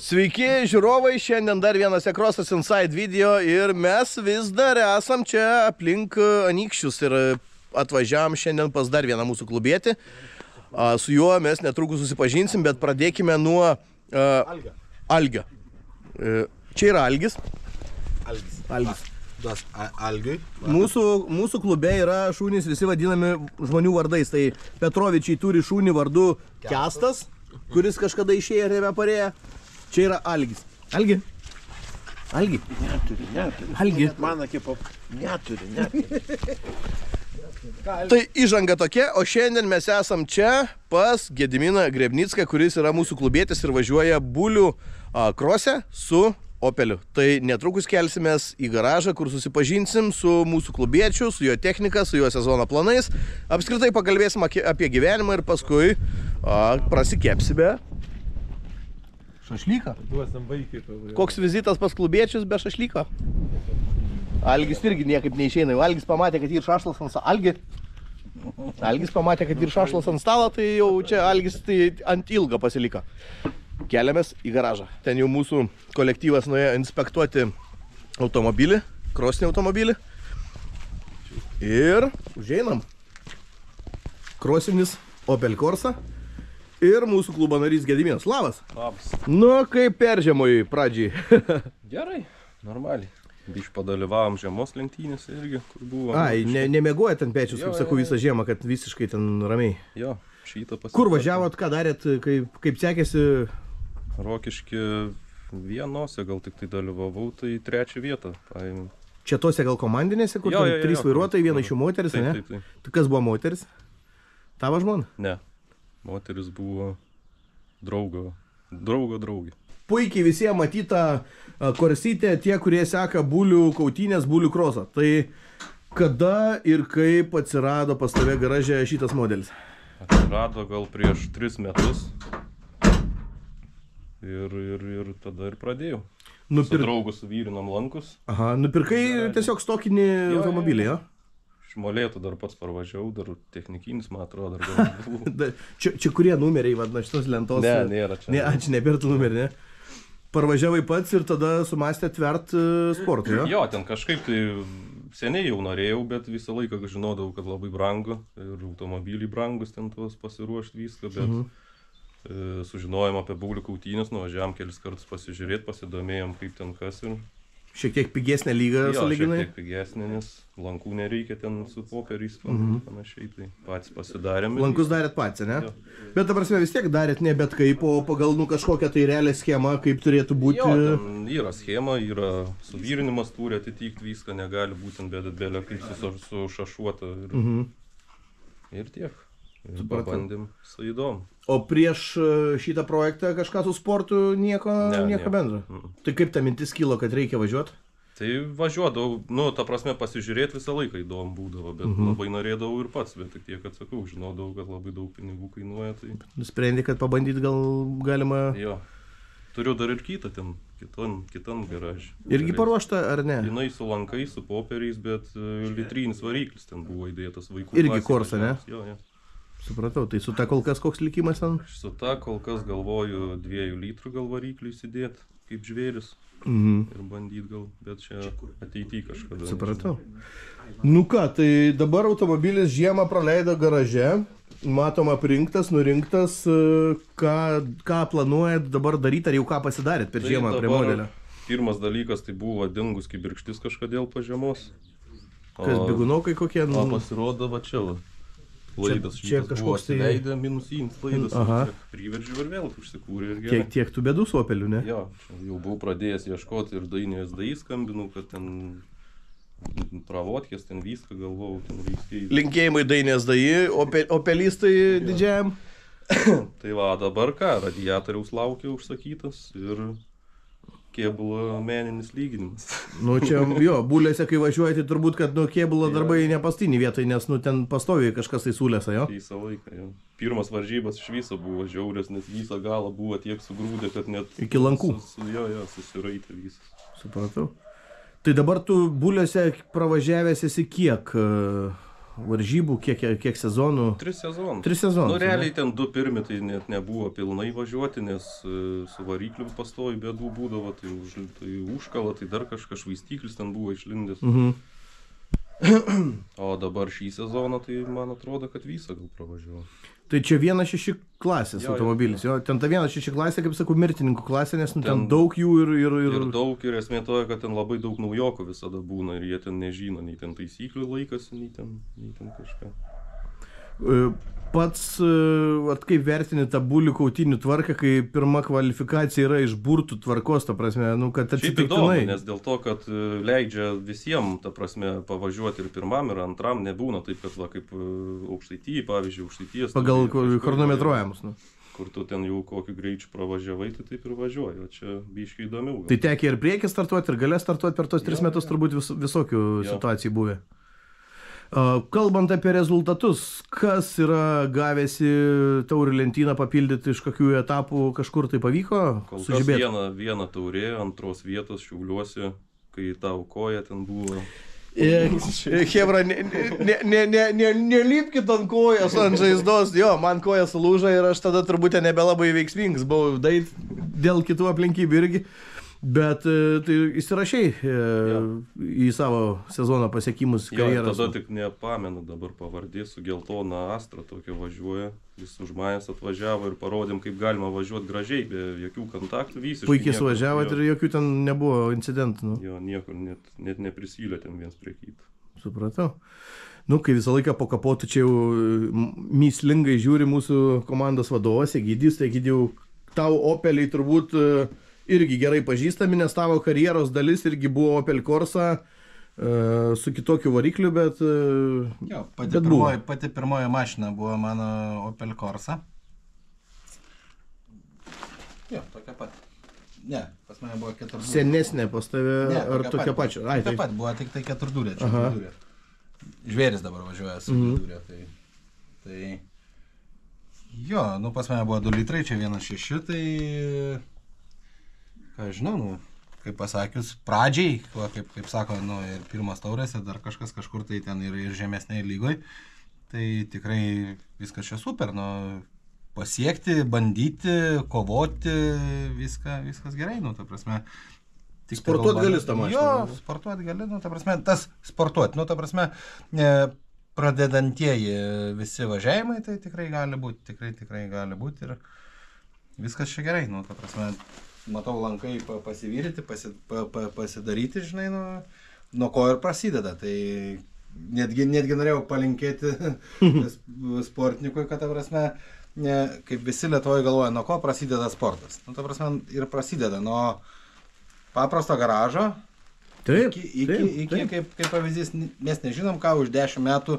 Sveiki žiūrovai, šiandien dar vienas Crossas Inside video ir mes vis dar esam čia aplink Anykščius ir atvažiavam šiandien pas dar vieną mūsų klubietį. Su juo mes netrukus susipažinsim, bet pradėkime nuo Algio. Čia yra Algis. Algis. Das Algiui. Mūsų klube yra šunys visi vadinami žmonių vardais. Tai Petrovičiai turi šunį vardu Kestas, kuris kažkada išėjo ir nebeparėjo. Čia yra Algis. Algi? Algi? Neturi. Algi? Man akipo, neturi. Tai įžanga tokia, o šiandien mes esam čia pas Gediminą Grebnicką, kuris yra mūsų klubietis ir važiuoja bulių krose su Opeliu. Tai netrukus kelsimės į garažą, kur susipažinsim su mūsų klubiečiu, su jo technika, su jo sezono planais. Apskritai pakalbėsim apie gyvenimą ir paskui prasikepsime šašlyką. Koks vizitas pas klubiečius be šašlyko? Algis irgi niekaip neišeina. Algis pamatė, kad yra šašlas ant stalo. Algis pamatė, kad yra šašlas ant stalo, tai jau čia Algis tai ant ilgo pasiliko. Keliamės į garažą. Ten jau mūsų kolektyvas nuėjo inspektuoti automobilį, krosinį automobilį. Ir užeinam. Krosinis Opel Corsa. Ir mūsų klubo narys Gediminas. Labas. Labas. Nu, kaip peržemojai pradžiai? Gerai, normaliai. Biš padalyvavom žiemos lenktynėse irgi, kur buvo. Ai, nemiegoja ten pečius, kaip sakau, visą žiemą, kad visiškai ten ramiai. Jo, šitą pasitikti. Kur važiavot, ką darėt, kaip sekėsi? Rokiški vienose, gal tik tai dalyvavau, tai 3 vietą. Čia tose gal komandinėse, kur 3 vairuotojai, viena iš jų moteris, ne? Taip. Tai kas buvo moteris? Tavo žmona? Ne. Moteris buvo draugo draugė. Puikiai visiems matyta korsytė tie, kurie seka bulių kautynės, bulių krosą. Tai kada ir kaip atsirado pas tave garaže šitas modelis? Atsirado gal prieš 3 metus. Ir tada ir pradėjau. Su draugu suvyrinom lankus. Aha, nupirkai tiesiog stokinį automobilį, jo? Molėtų dar pats parvažiavau, dar technikinis, man atrodo, dar buvo. Čia kurie numeriai, vadina, šitos lentos? Ne, nėra čia. Ne, čia nebėrtų numerį, ne? Parvažiavai pats ir tada sumastė tvert sportą, jo? Jo, ten kažkaip tai seniai jau norėjau, bet visą laiką žinodavau, kad labai brangu. Ir automobiliai brangus ten tuos pasiruošti viską, bet sužinojom apie bulių kautynės, nuvažiavom kelis kartus pasižiūrėti, pasidomėjom kaip ten kas ir... Šiek tiek pigesnė lyga sąlyginai? Jo, šiek tiek pigesnė, nes lankų nereikia ten su popieriais, panašiai, tai patys pasidarėm. Lankus darėt patys, ne? Jo. Bet ta prasme vis tiek darėt ne bet kaip, o pagal kažkokią tai realią schemą, kaip turėtų būti... Jo, ten yra schema, yra suvyrinimas, turi atitikti viską, negali būti belė kaip sušašuota ir tiek. Ir pabandėm su įdomu. O prieš šitą projektą kažką su sportu nieko bendro? Tai kaip ta mintis kilo, kad reikia važiuoti? Tai važiuodavau, ta prasme pasižiūrėti visą laiką įdomu būdavo, bet labai norėdavau ir pats, bet tik tiek, kad sakau, žinodavau, kad labai daug pinigų kainuoja. Tai... Nusprendė, kad pabandyti gal galima... Jo. Turiu dar ir kitą ten, kitam garažį. Irgi paruošta, ar ne? Jinai su lankais, su popieriais, bet litrinis variklis ten buvo įdėtas vaikų. Irgi Corsa, ne? Jo. Supratau, tai su ta kol kas koks likimas ten? Su ta kol kas galvoju 2 litrų gal variklių įsidėti, kaip žvėris. Ir bandyti gal, bet čia ateityje kažkada. Supratau. Nu ką, tai dabar automobilis žiemą praleido garaže, matom aprinktas, nurinktas, ką planuojat dabar daryti, ar jau ką pasidarėt per žiemą prie modelio? Pirmas dalykas tai buvo dingus kibirkštis kažkodėl po žiemos. Kas bigunokai kokie? O pasirodo va čia. Laidas šitas buvo atsileidę, minusinis laidas, priveržiu ir vėl užsikūrė ir gerai. Tiek tų bėdų su Opeliu, ne? Jo, jau buvau pradėjęs ieškoti ir Dainio SDI skambinau, kad ten pravotkės, ten viską galvojau, ten reikia. Linkėjimai Dainio SDI, Opelistai didžiajam. Tai va, dabar ką, radiatoriaus laukia užsakytas ir kėbulo meninis lyginimas. Nu čia, jo, bulėse, kai važiuojate, turbūt, kad kėbulo darbai nepastinį vietoj, nes ten pastoviai kažkas tai sulėsa, jo? Visą laiką, jo. Pirmas varžybas iš viso buvo žiaurės, nes visą galą buvo tiek sugrūdė, kad net... Iki lankų. Jo, susiraitė visas. Supratau. Tai dabar tu buliuose pravažiavęs esi kiek varžybų, kiek sezonų? 3 sezonus. 3 sezonus. Nu, realiai ten 2 pirmi, tai net nebuvo pilnai važiuoti, nes su varikliu pastovi bėdų būdavo, tai užkala, tai dar kažkas švaistyklis ten buvo išlindęs. O dabar šį sezoną, tai man atrodo, kad visą gal pravažiavo. Tai čia 1.6 klasės automobilis. Jo, ten ta 1.6 klasė, kaip sakau, mirtininkų klasė, nes ten daug jų ir daug, ir esmė toje, kad ten labai daug naujokų visada būna ir jie ten nežino, nei ten taisyklių laikasi, nei ten kažką. Pats, kaip vertini tą bulių kautynių tvarką, kai pirma kvalifikacija yra iš burtų tvarkos, ta prasme, nu, kad atsitiktinai. Šiaip įdomu, nes dėl to, kad leidžia visiems, ta prasme, pavažiuoti ir pirmam, ir antram, nebūna taip, kad va, kaip Aukštaitijai, pavyzdžiui, Aukštaitijos. Pagal chronometruojamus, nu. Kur tu ten jau kokiu greičiu pravažiavai, tai taip ir važiuoji, o čia biškai įdomiau. Tai tekia ir priekį startuoti, ir galės startuoti per tos 3 metus, turbūt visokių situacijų buvę. Kalbant apie rezultatus, kas yra gavęsi taurių lentyną papildyti iš kokių etapų, kažkur tai pavyko sužibėti? Kol kas viena taurė, 2 vietos Šiauliuose, kai tau koja ten buvo. Hebra, nelipkit ant kojas, ant žaizdos, jo, man koja sulūža ir aš tada turbūt nebelabai veiksmingas buvau, dėl kitų aplinkybių irgi. Bet tai įsirašiai į savo sezono pasiekimus karjeros. Tada tik nepamenu dabar pavardė, su geltona Astra tokia važiuoja. Jis už manęs atvažiavo ir parodėm, kaip galima važiuoti gražiai, be jokių kontaktų. Puikiai suvažiavot ir jokių ten nebuvo incidentų. Nu. Jo, niekur net neprisilietėm viens prie kito. Supratau. Nu, kai visą laiką po kapotu čia jau mįslingai žiūri mūsų komandos vadovas, Egidijus, tai Egidijau, tau Opeliai turbūt irgi gerai pažįstami, nes tavo karjeros dalis irgi buvo Opel Corsa su kitokiu varikliu, bet... Jo, pati pirmoji mašina buvo mano Opel Corsa. Jo, tokia pat. Ne, pas mane buvo 4 durė. Senesnė pas tave, ar tokia pačia? Tokia pat, buvo tik tai 4 durė. Žvėris dabar važiuoja su 2 durė. Tai... Jo, nu pas mane buvo 2 litrai, čia 1.6, tai... Ką žinau, nu, kaip pasakius, pradžiai, kaip sako, nu, ir pirmas taurės, ir dar kažkas kažkur tai ten ir žemesnėje lygoje, tai tikrai viskas čia super, nu, pasiekti, bandyti, kovoti, viskas gerai, nu, ta prasme. Sportuot gali tą mašiną? Jo, sportuot gali, nu, ta prasme, tas sportuot, nu, ta prasme, pradedantieji visi važiavimai, tai tikrai gali būti, tikrai gali būti ir viskas čia gerai, nu, ta prasme. Matau lankai pasivyryti, pasidaryti, žinai, nuo ko ir prasideda. Tai netgi norėjau palinkėti sportininkui, kad, ta prasme, kaip visi Lietuvoje galvoja, nuo ko prasideda sportas. Nu, ta prasme, ir prasideda nuo paprasto garažo. Iki, kaip pavyzdys, mes nežinom, ką už 10 metų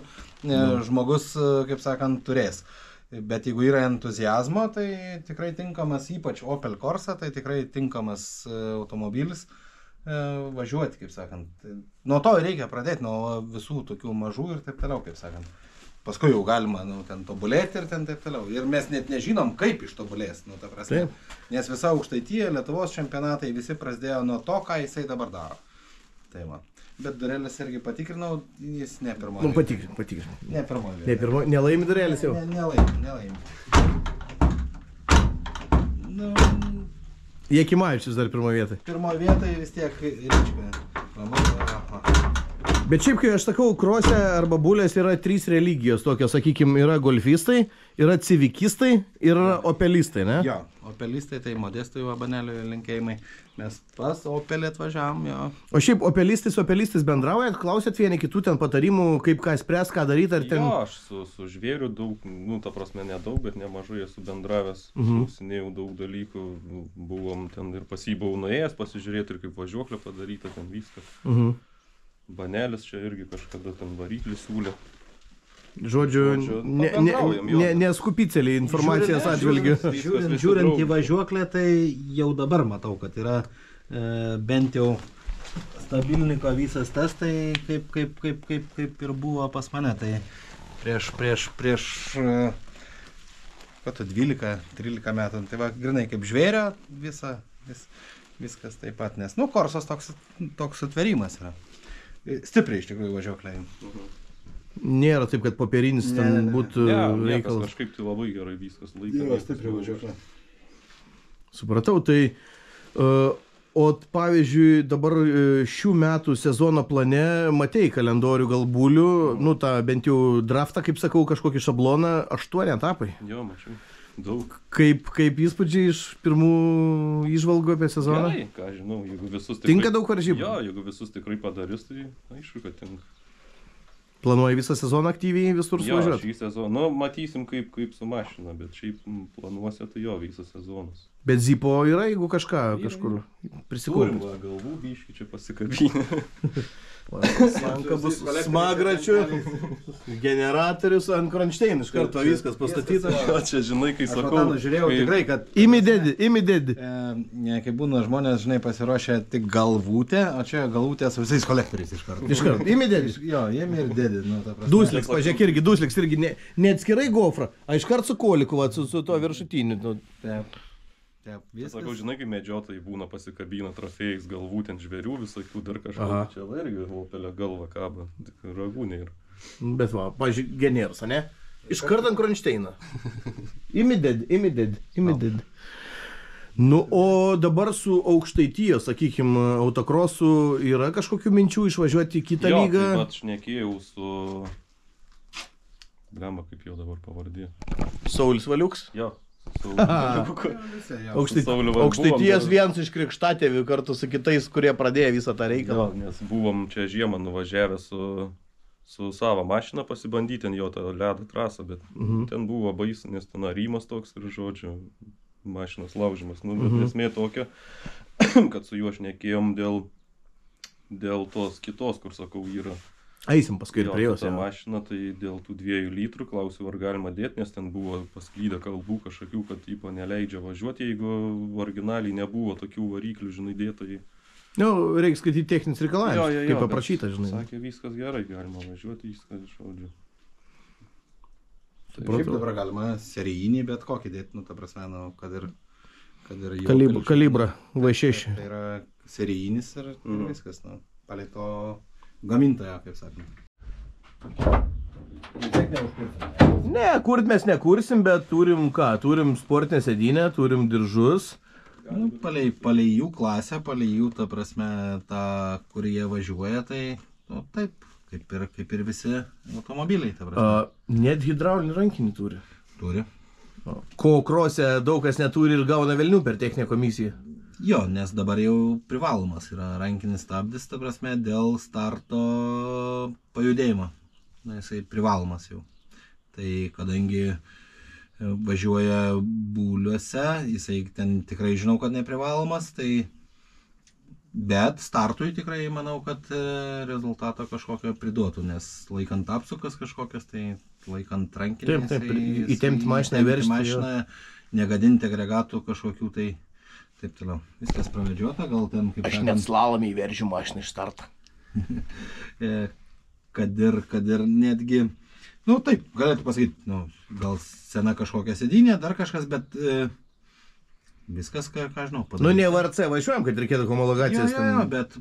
žmogus, kaip sakant, turės. Bet jeigu yra entuziazmo, tai tikrai tinkamas, ypač Opel Corsa, tai tikrai tinkamas automobilis važiuoti, kaip sakant. Nuo to reikia pradėti, nuo visų tokių mažų ir taip toliau, kaip sakant. Paskui jau galima ten tobulėti ir ten taip toliau. Ir mes net nežinom, kaip ištobulės, nu, ta prasme. Nes visa Aukštaitija, Lietuvos čempionatai visi prasidėjo nuo to, ką jisai dabar daro. Tai va. Bet Durelis irgi patikrinau, jis ne pirmoji. Nu, patikrinau. Ne pirmoji. Nelaimi Durelis jau? Nelaimi. Nu... Jakimavičius dar pirmoje vietoje. Pirmoje vietoje vis tiek Ryčka. Bet šiaip, kai aš sakau, krose arba bulės yra 3 religijos tokios, sakykime, yra golfistai, yra civikistai ir yra opelistai, ne? Jo, opelistai, tai Modestui Vabaneliui linkėjimai. Mes pas Opelį atvažiavom, jo. O šiaip opelistais bendraujat, klausėt vieni kitų ten patarimų, kaip ką spręs, ką daryti, ar ten... Jo, aš su žvėriu daug, nu, ta prasme, nedaug, bet nemažai esu bendravęs, klausinėjau daug dalykų, buvom ten ir pas jį buvau nuėjęs, pasižiūrėti ir kaip važiuoklė padaryta, ten viskas. Banelis čia irgi kažkada ten variklį siūlė. Žodžiu, neskupiceliai informacijos atžvilgiu. Žiūrint į važiuoklę, tai jau dabar matau, kad yra bent jau stabilniko visas tas, tai kaip ir buvo pas mane. Tai prieš 12-13 metų, tai va, grinai kaip žvėrio visą. viskas taip pat, nes, nu, Korsos toks sutverimas yra. Stipriai iš tikrųjų važiuokliai. Nėra taip, kad popierinis ten būtų reikalas. Kažkaip tai labai gerai viskas laikė. Yra stipriai važiuoklė. Supratau, tai o pavyzdžiui dabar šių metų sezono plane matei kalendorių gal bulių, nu tą bent jau draftą, kaip sakau, kažkokį šabloną, 8 etapai. Jo, mačiau. Daug. Kaip įspūdžiai iš pirmų įžvalgų apie sezoną? Gerai, ką žinau, jeigu visus tikrai... Tinka daug varžybų? Jo, jeigu visus tikrai padarys, tai aišku, kad tinka. Planuoji visą sezoną aktyviai visur suvažiuoti? Jo, šį sezoną. Nu, matysim kaip su mašina, bet šiaip planuose tai jo visas sezonas. Bet zipo yra, jeigu kažkur prisikūrė. Turim, galvų biškį čia pasikabinę. Sanka bus smagračių, generatorius ant kronšteinų, iš karto viskas pastatyta. O čia, žinai, kai sakau... Aš žiūrėjau tikrai, kad... Imi dedi. Kai būna žmonės, žinai, pasiruošę tik galvutę, o čia galvutė su visais kolektoriais iš karto. Iš karto, imi dedi. Jo, imi ir dedi. Nu, Dusliks, pažiūrėk irgi, Dusliks irgi ne atskirai gofrą, a iš karto su koliku, su to viršutiniu. Taip. Sakau, žinai, kai medžiotojai būna pasikabina trofėjais galvų ten žvėrių, visokių dar kažką. Čia irgi Opelio galva kaba, tik ragų nėra. Bet va, pažiūrėk, generas, ne? Iš karto ant kronšteiną. Imi dedi. Nu, o dabar su Aukštaitijos, sakykime, autokrosu yra kažkokių minčių išvažiuoti į kitą lygą? Jo, taip pat šnekėjau su... Gama, kaip jo dabar pavardė. Saulis Valiuks? Jo. Aukštaitijos vienas iš krikštatėvių kartu su kitais, kurie pradėjo visą tą reikalą. Jo, nes buvom čia žiemą nuvažiavę su savo mašina pasibandyti ten jo tą ledą trasą, bet ten buvo baisu, nes ten arimas toks ir žodžiu, mašinos laužimas. Nu, bet esmė tokia, kad su juo šnekėjom dėl tos kitos, kur sakau, yra. Eisim paskui ir prie jos. Ta mašina, tai dėl tų 2 litrų klausiu, ar galima dėti, nes ten buvo pasklydę kalbų kažkokių, kad tipo neleidžia važiuoti, jeigu originaliai nebuvo tokių variklių, žinai, dėtojai. Nu, reikia skaityti techninis reikalavimus, kaip paprašyta, žinai. Sakė, viskas gerai, galima važiuoti, viskas žodžiu. Šiaip dabar galima serijinį, bet kokį dėti, nu, ta prasme, nu, kad ir Kalibra V6. Tai yra serijinis ir viskas, nu, palei to gamintoją, kaip sakant. Ne, kurt mes nekursim, bet turim ką? Turim sportinę sėdynę, turim diržus. Nu, palei jų klasę, palei jų, ta prasme, tą, kur jie važiuoja, tai, nu, taip, kaip ir visi automobiliai, ta prasme. Net hidraulinį rankinį turi. Turi. Ko krose daug kas neturi ir gauna velnių per techninę komisiją. Jo, nes dabar jau privalomas yra rankinis stabdis, ta prasme, dėl starto pajudėjimo. Na, jisai privalomas jau. Tai kadangi važiuoja būliuose, jisai ten tikrai žinau, kad neprivalomas, tai bet startui tikrai manau, kad rezultato kažkokio priduotų, nes laikant apsukas kažkokias, tai laikant rankinį, įtempti mašiną, veržti, negadinti agregatų kažkokių, tai taip toliau. Viskas pravedžiota, gal ten kaip... Aš net slalomį įveržiu mašiną iš startą. Kad ir netgi, nu taip, galėtų pasakyti, nu, gal sena kažkokia sėdynė, dar kažkas, bet viskas, ką žinau, padaryta. Nu, ne VRC važiuojam, kad reikėtų homologacijas. Jo, bet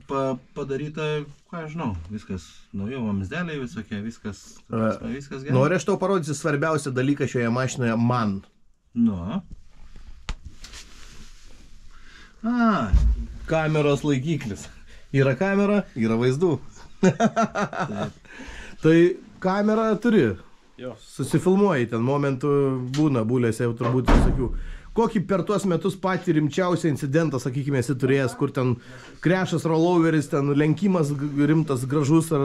padaryta, ką žinau, viskas, naujo vamzdeliai visokie, viskas gerai. Noriu aš tau parodyti svarbiausią dalyką šioje mašinoje man. Nu. Kameros laikiklis. Yra kamera, yra vaizdų. Tai kamerą turi. Susifilmuoji, ten momentų būna būlėse, jau turbūt visokių. Kokį per tuos metus patį rimčiausią incidentą, sakykime, esi turėjęs, kur ten krešas, rolloveris, ten lenkimas rimtas, gražus, ar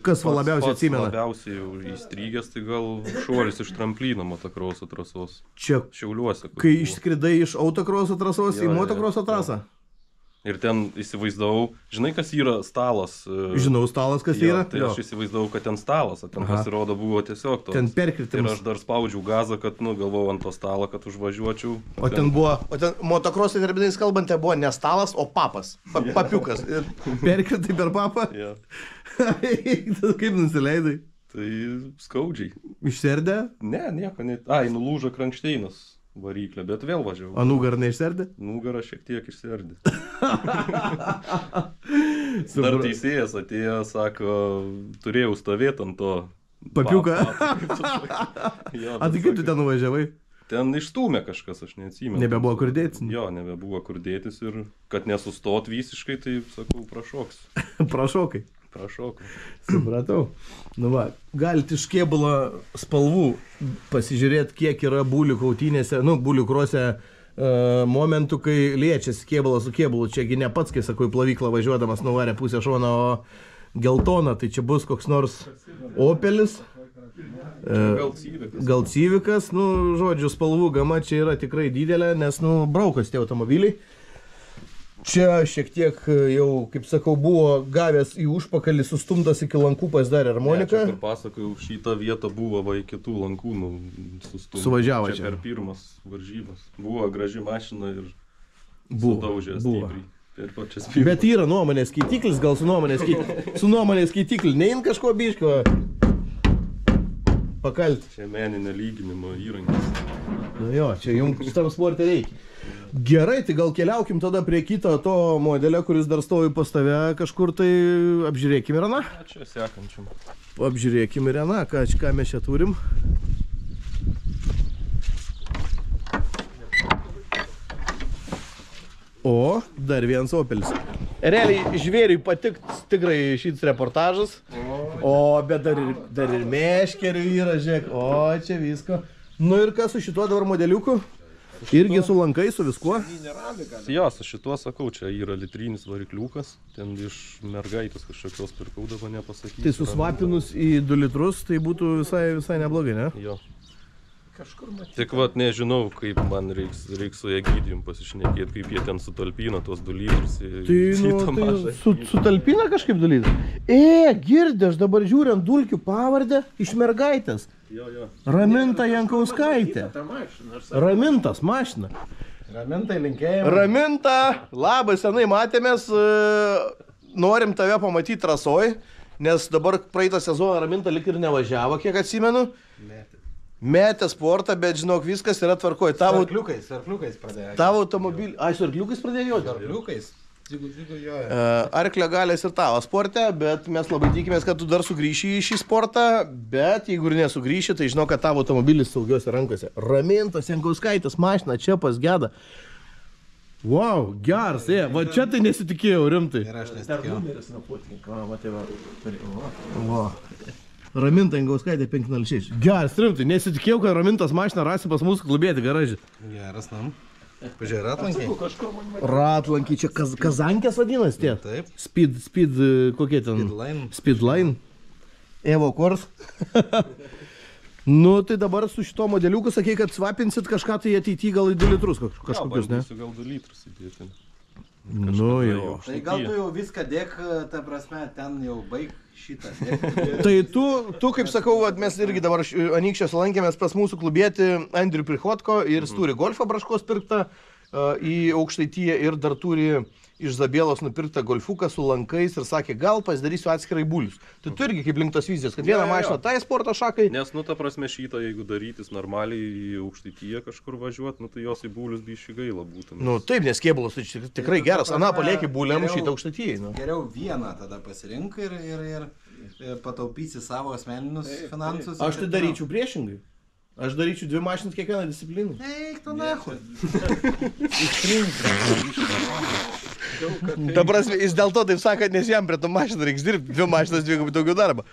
kas labiausiai atsimena? Labiausiai jau įstrygęs, tai gal šuolis iš tramplyno motokroso trasos. Čia Šiauliuose. Kai išskridai iš autokroso trasos į motokroso trasą? Ir ten įsivaizdavau, žinai, kas yra stalas? Žinau stalas, kas yra? Tai aš įsivaizdavau, kad ten stalas, o ten pasirodo buvo tiesiog toks. Ten perkritimas. Ir aš dar spaudžiau gazą, kad, nu, galvojau ant to stalo, kad užvažiuočiau. O ten motokroso terminais kalbant, buvo ne stalas, o papas. Papiukas. Ir perkritai per papą? Jo. Kaip nusileidai? Tai skaudžiai. Išserdė? Ne, nieko, nulūžo krankšteinas. variklę, bet vėl važiavau. O nugarą neišserdė? Nugarą šiek tiek išsiardė. Dar teisėjas atėjo, sako, turėjau stovėti ant to. Papiuką. Jo, A, tai kaip tu ten nuvažiavai? Ten išstūmė kažkas, aš neatsimenu. Nebebuvo kur dėtis? Jo, nebebuvo kur dėtis ir kad nesustot visiškai, tai sakau, prašoksiu. Prašokai. Prašokau. Supratau. Nu va, galite iš kėbulo spalvų pasižiūrėti, kiek yra bulių kautynėse, bulių krose momentų, kai liečiasi kėbulas su kėbulu. Čiagi ne pats, kai sakau, į plavyklą važiuodamas nuvarė pusę šoną, o geltoną, tai čia bus koks nors Opelis. Gal Civikas, žodžiu, spalvų gama čia yra tikrai didelė, nes, braukas tie automobiliai. Čia šiek tiek jau, kaip sakau, buvo gavęs į užpakalį, sustumtas iki lankų pasidarė harmoniką. Čia, kur pasakojau, šitą vietą buvo va į kitų lankų sustumtas. Suvažiavo čia. Per pirmas varžybas. Buvo graži mašina ir sudaužė stipriai. Bet yra nuomonės skaitiklis, gal su nuomonės skaitikliu. Nein kažko biško pakalti. Čia meninė lyginimo įrankis. Nu jo, čia jums šitam sportė reikia. Gerai, tai gal keliaukim tada prie kito to modelio, kuris dar stovi pas tave kažkur, tai apžiūrėkim ir aną. Čia sekančiam. Apžiūrėkim ir aną, ką mes čia turim. O, dar vienas Opelis. Realiai žvėriui patiks tikrai šis reportažas. O, bet dar ir meškerių yra, žiūrėk. O, čia visko. Nu ir kas su šituo dabar modeliuku? Irgi su lankai, su viskuo? Jo, su šituo sakau, čia yra litrinis varikliukas. Ten iš mergaitės kažkokios pirkau, dabar nepasakysiu. Tai susvapinus į 2 litrus, tai būtų visai neblogai, ne? Jo. Tik vat nežinau, kaip man reiks su Egidijum pasišnekėti, kaip jie ten sutalpina tos 2 litrus į tą mažą. Sutalpina kažkaip 2 litrus? Girdi, aš dabar žiūriu ant dulkių pavardę iš mergaitės. Jo. Raminta Jankauskaitė. Ramintas mašina. Ramintai linkėjimai. Raminta, labai senai matėmės, norim tave pamatyti trasoj, nes dabar praeitą sezoną Raminta lik ir nevažiavo, kiek atsimenu. Metė sportą, bet žinok, viskas yra tvarkoj. Su arkliukais pradėjo. Tavo automobilį... Su arkliukais pradėjo jodžiu? Arkliukais. Arklio galės ir tavo sporte, bet mes labai tikimės, kad tu dar sugrįši į šį sportą, bet jeigu ir nesugrįši, tai žinau, kad tavo automobilis saugiuose rankose. Ramintas Jankauskaitės mašina, čia pas Geda. Wow, geras, va čia tai nesitikėjau, rimtai. Ir aš nesitikėjau. Raminta Jankauskaitė 506. Geras, rimtai, nesitikėjau, kad Ramintas mašiną rasi pas mūsų klubėti garažį. Geras nam. Pažiūrė, ratlankiai. Ratlankiai, čia kazankės vadinas tie? Taip. Speed, kokie ten? Speedline. Evo Kors. Nu, tai dabar su šito modeliuku sakei, kad svapinsit kažką tai ateityje gal į 2 litrus kažkokius, ne? Gal 2 litrus įdėti. Nu jau. Tai gal tu jau viską dėk, ta prasme, ten jau baig šitą. Tai tu kaip sakau, mes irgi dabar Anykščiuose lankėmės pas mūsų klubietį Andrių Prichodko ir jis turi golfą Braškos pirktą į Aukštaitiją ir dar turi iš Zabielos nupirktą golfuką su lankais ir sakė, gal pasidarysiu atskirai bulius. Tai tu irgi kaip link tos vizijos, kad vieną mašiną tai sporto šakai. Nes, ta prasme, šitą, jeigu darytis normaliai į Aukštaitiją kažkur važiuoti, tai jos į bulius bišį gaila būtų. Taip, nes kėbulas tai tikrai geras. Ana palieki buliam šitą Aukštaitijai. Geriau vieną tada pasirink ir pataupysi savo asmeninius finansus. Aš tai daryčiau priešingai. Aš daryčiau 2 mašinas kiekvieną discipliną. Eik tu nahui. Ta prasme, jis dėl to taip sako, nes jam prie to mašiną reiks dirbti, 2 mašinas dvigubai daugiau darbo.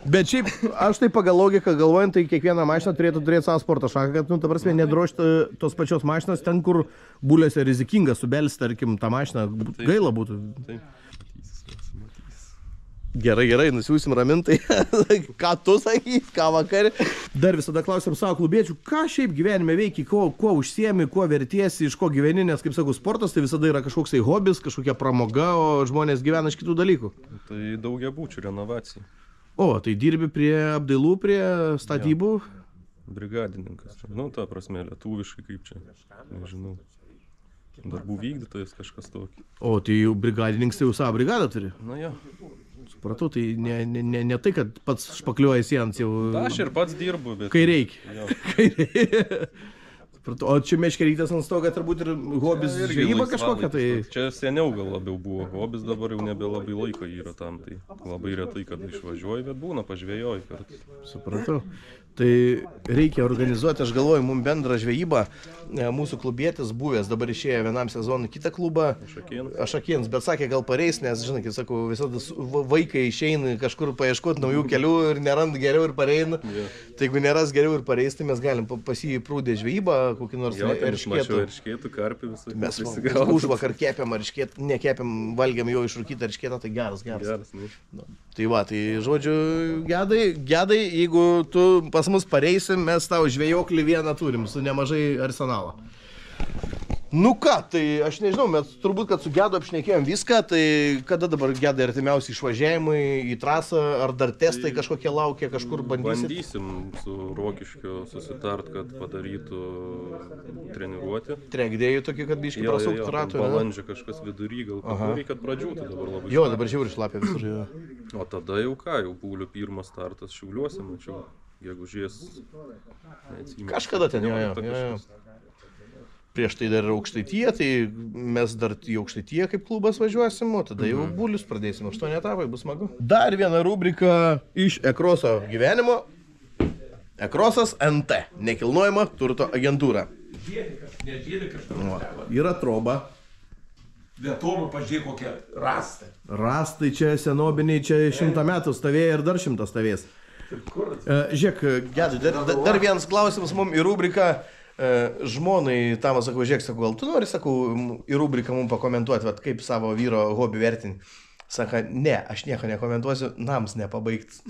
Bet šiaip, aš tai pagal logiką galvojant, tai kiekviena mašina turėtų turėti savo sporto šaką, kad, ta prasme, nedrošti tos pačios mašinas ten, kur buliuose rizikinga subelsti, tarkim, tą mašiną, gaila būtų. Gerai, nusiūsim Ramintai. Ką tu sakys, ką vakarį. Dar visada klausim savo klubiečių, ką šiaip gyvenime veiki, kuo užsiemi, kuo vertiesi, iš ko gyveni, nes, kaip sakau, sportas tai visada yra kažkoks hobis, kažkokia pramoga, o žmonės gyvena iš kitų dalykų. Tai daugiabučių renovacija. O, tai dirbi prie apdailų, prie statybų? Brigadininkas. Ta prasme, lietuviškai kaip čia, nežinau. Darbų vykdytojas kažkas tokį. O, tai jau brigadininkas tai jau savo brigadą turi? Na jo. Supratau, tai ne tai, kad pats špakliuoja sienas jau... Aš ir pats dirbu, bet... Kai reikia. O čia meškerytės ant stogo turbūt ir hobis žvejyba kažkokia, tai... Čia seniau gal labiau buvo hobis, dabar jau nebelabai laiko yra tam, tai labai retai, kad išvažiuoji, bet būna pažvėjoji kartais. Supratau. Tai reikia organizuoti, aš galvoju, mums bendrą žvejybą, mūsų klubietis buvęs, dabar išėjo vienam sezonui kitą klubą, Ašakienas, bet sakė, gal pareis, nes, žinai, kaip sakau, visada vaikai išeina kažkur paieškoti naujų kelių ir nerand geriau ir pareina. Tai jeigu neras geriau ir pareis, tai mes galim pas jį prūdė žvejybą, kokį nors erškėtų, karpį visą. Mes užvakar kepėm erškėtą, nekepėm, valgėm jo išrūkytą erškėtą, tai geras. Tai va, tai žodžiu, gedai, jeigu tu pas mus pareisim, mes tau žvejoklį vieną turim, su nemažai arsenalo. Nu ką, tai aš nežinau, mes turbūt, kad su Gedu apšnekėjom viską, tai kada dabar Gedai artimiausi išvažiavimai į trasą, ar dar testai kažkokie laukia, kažkur bandysit? Bandysim su Rokiškiu susitart, kad padarytų treniruoti. Trekdėjų tokį, kad biškai prasuktų ratų. Balandžio kažkas vidury, gal reikia, kad pradžiūtų dabar labai. Jo, dabar žiauri šlapia visur. O tada jau ką, jau Paulių pirmas startas Šiauliuose, mačiau, jeigu žies. Kažkada ten, jo. Prieš tai dar Aukštaityje, tai mes dar į Aukštaityje kaip klubas važiuosim, o tada jau Bulius pradėsim, 8 etapai, bus smagu. Dar viena rubrika iš Ekroso gyvenimo. Ekrosas NT, nekilnojama turto agentūra. Yra troba. Vietovų, pažiūrėk, kokie rastai. Rastai čia senobiniai, čia 100 metų stovėjo ir dar 100 stovės. Žiūrėk, Gedai, dar vienas klausimas mums į rubriką. Žmonai, Tamas, sakau, žiūrėk, sakau, gal tu nori, sakau, į rubriką mums pakomentuoti, vat, kaip savo vyro hobį vertinti. Saka, ne, aš nieko nekomentuosiu, nams nepabaigts.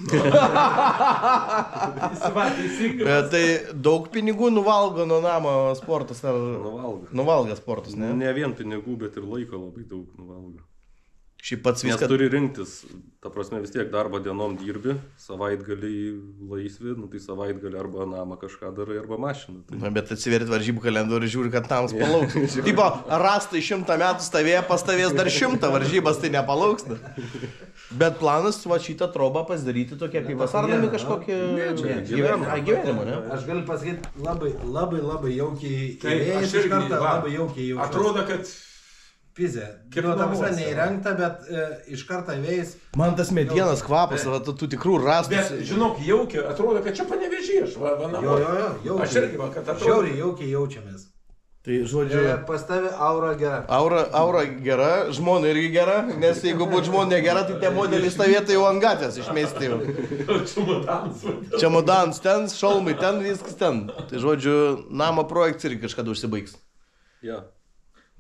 Tai daug pinigų nuvalgo nuo namo sportas ar... Nuvalga sportas, ne? Ne vien pinigų, bet ir laiko labai daug nuvalgo. Šiaip pats viską... Nes turi rinktis, ta prasme vis tiek darbo dienom dirbi, savaitgalį laisvi, tai savaitgalį arba namą kažką darai, arba mašiną. Tai... Na, bet atsiverti varžybų kalendorių, žiūri, kad nams palauks. Tipo, rastai 100 metų stovėjo, pastovės dar 100 varžybas, tai nepalauks. Bet planas, va, šitą trobą pasidaryti tokie kaip vasarnami kažkokie gyvenimo, ne? Aš galiu pasakyti, labai jaukiai įvėjai, iš karto labai jaukiai jaukiai. Atrodo, kad Pizė. Nu, ta prasme neįrengta, bet iš karto vėjais. Man tas medienas kvapas, tų tikrų rastų. Bet, žinok, jaukiai, atrodo, kad čia Panevėžys. Jo, aš irgi, kad atrodo. Žiauriai jaukiai jaučiamės. Tai žodžiu... Pas tave aura gera. Aura gera, žmona irgi gera, nes jeigu būtų žmonė gera, tai tie modeliai stovėtų jau ant gatvės išmesti jau. Čemodans ten, šalmai ten, viskas ten. Tai žodžiu, namo projekts irgi kažkada užsibaigs. Ja.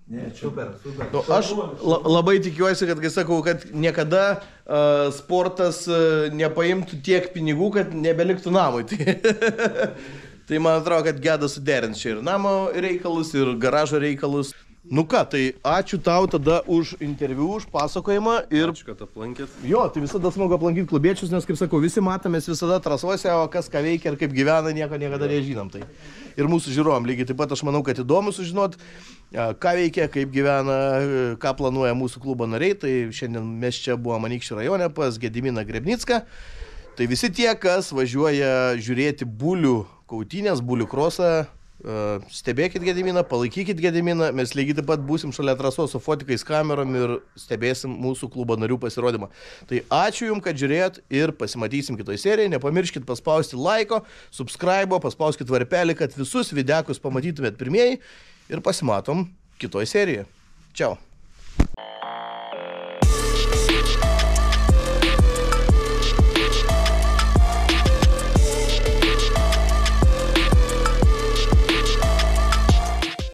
Ne, super. Nu, aš labai tikiuosi, kad, kai sakau, kad niekada sportas nepaimtų tiek pinigų, kad nebeliktų namui. Tai man atrodo, kad Gedas suderins čia ir namo reikalus, ir garažo reikalus. Nu ką, tai ačiū tau tada už interviu, už pasakojimą ir... Ačiū, kad aplankėt. Jo, tai visada smagu aplankyti klubiečius, nes, kaip sakau, visi matomės visada trasuose, o kas ką veikia ir kaip gyvena, nieko niekada nežinom. Tai ir mūsų žiūrovom lygiai taip pat, aš manau, kad įdomu sužinot, ką veikia, kaip gyvena, ką planuoja mūsų klubo nariai. Tai šiandien mes čia buvome Anykščių rajone pas Gediminą Grebnicką. Tai visi tie, kas važiuoja žiūrėti bulių kautynės, bulių krosą, stebėkit Gediminą, palaikykit Gediminą, mes lygiai taip pat būsim šalia trasos su fotikais, kamerom ir stebėsim mūsų klubo narių pasirodymą. Tai ačiū Jums, kad žiūrėjot ir pasimatysim kitoj serijai. Nepamirškit paspausti laiko, subscribe, paspauskit varpelį, kad visus videkus pamatytumėt pirmieji ir pasimatom kitoj serijoje. Čiau.